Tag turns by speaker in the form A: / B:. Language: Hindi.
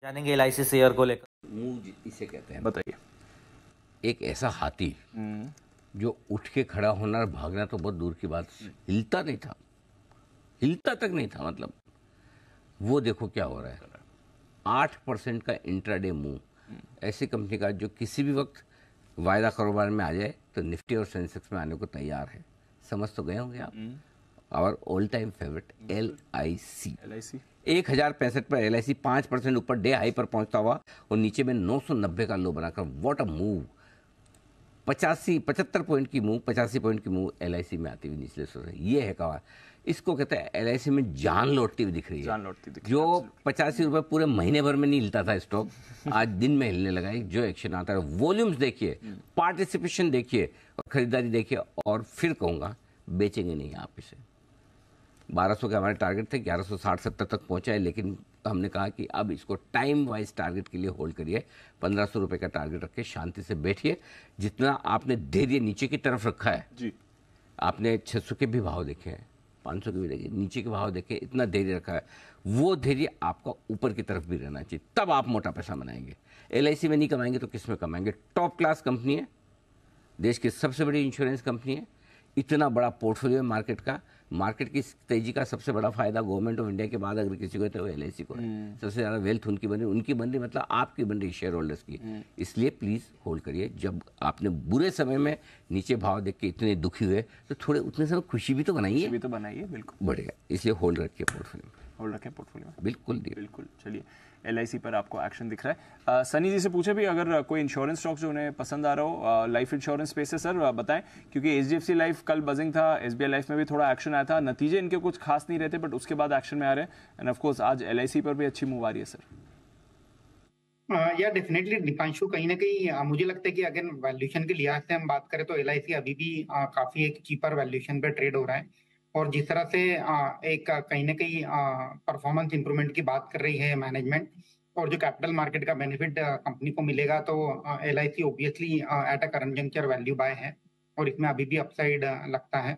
A: जानेंगे एलआईसी शेयर को लेकर।
B: मूव इसे कहते हैं।
C: बताइए।
B: एक ऐसा हाथी जो उठ के खड़ा होना और भागना तो बहुत दूर की बात, हिलता नहीं था, हिलता तक नहीं था। मतलब वो देखो क्या हो रहा है, 8% का इंट्राडे मूव ऐसी कंपनी का जो किसी भी वक्त वायदा कारोबार में आ जाए तो निफ्टी और सेंसेक्स में आने को तैयार है। समझ तो गए होंगे आप। और ऑल टाइम फेवरेट LIC 1065 पर LIC 5% ऊपर डे हाई पर पहुंचता हुआ और नीचे में 990 का लो बनाकर व्हाट अ मूव। 75 पॉइंट की मूव, 85 पॉइंट की मूव LIC में आती हुई निचले स्तर से। ये है कहा, इसको कहते हैं LIC में जान लौटती हुई दिख रही है।
C: जान लौटती दिख रही
B: जो
C: है।
B: 85 रुपये पूरे महीने भर में नहीं हिलता था स्टॉक, आज दिन में हिलने लगा है। जो एक्शन आता है, वॉल्यूम्स देखिए, पार्टिसिपेशन देखिए और खरीदारी देखिए। और फिर कहूँगा बेचेंगे नहीं आप इसे। 1200 के हमारे टारगेट थे, 1160-70 तक पहुंचा है, लेकिन हमने कहा कि अब इसको टाइम वाइज टारगेट के लिए होल्ड करिए। 1500 रुपये का टारगेट रख के शांति से बैठिए। जितना आपने धैर्य नीचे की तरफ रखा है
C: जी,
B: आपने 600 के भी भाव देखे हैं, 500 के भी देखे, नीचे के भाव देखे, इतना धैर्य रखा है, वो धैर्य आपका ऊपर की तरफ भी रहना चाहिए, तब आप मोटा पैसा बनाएंगे। LIC में नहीं कमाएंगे तो किस में कमाएंगे। टॉप क्लास कंपनी है, देश की सबसे बड़ी इंश्योरेंस कंपनी है, इतना बड़ा पोर्टफोलियो है मार्केट का। मार्केट की तेजी का सबसे बड़ा फायदा गवर्नमेंट ऑफ इंडिया के बाद अगर किसी को है तो LIC को है। सबसे ज़्यादा वेल्थ उनकी बन रही मतलब आपकी बन रही शेयर होल्डर्स की। इसलिए प्लीज़ होल्ड करिए। जब आपने बुरे समय में नीचे भाव देख के इतने दुखी हुए तो थोड़े उतने समय खुशी भी तो बनाइए,
C: बिल्कुल
B: बढ़ेगा। इसलिए होल्ड रखिए पोर्टफोलियो में,
C: होल्ड रखें पोर्टफोलियो में।
B: बिल्कुल।
C: चलिए, LIC पर आपको एक्शन दिख रहा है। सनी जी से पूछे भी, अगर कोई इंश्योरेंस स्टॉक जो उन्हें पसंद आ रहा हो लाइफ इंश्योरेंस स्पेस से, सर बताएं। क्योंकि HDFC लाइफ कल बजिंग था, SBI लाइफ में भी थोड़ा एक्शन आया था, नतीजे इनके कुछ खास नहीं रहते, बट उसके बाद एक्शन में आ रहे हैं। एंड ऑफ कोर्स आज LIC पर भी अच्छी मूव आ रही है सर।
D: या डेफिनेटली दीपांशु, कहीं ना कहीं मुझे लगता है कि अगर वैल्यूएशन के लिहाज से हम बात करें तो LIC अभी भी काफी एक चीपर वैल्यूएशन पे ट्रेड हो रहा है। और जिस तरह से एक कहीं ना कहीं परफॉर्मेंस इंप्रूवमेंट की बात कर रही है मैनेजमेंट, और जो कैपिटल मार्केट का बेनिफिट कंपनी को मिलेगा, तो LIC obviously at a current juncture value by है और इसमें अभी भी अपसाइड लगता है।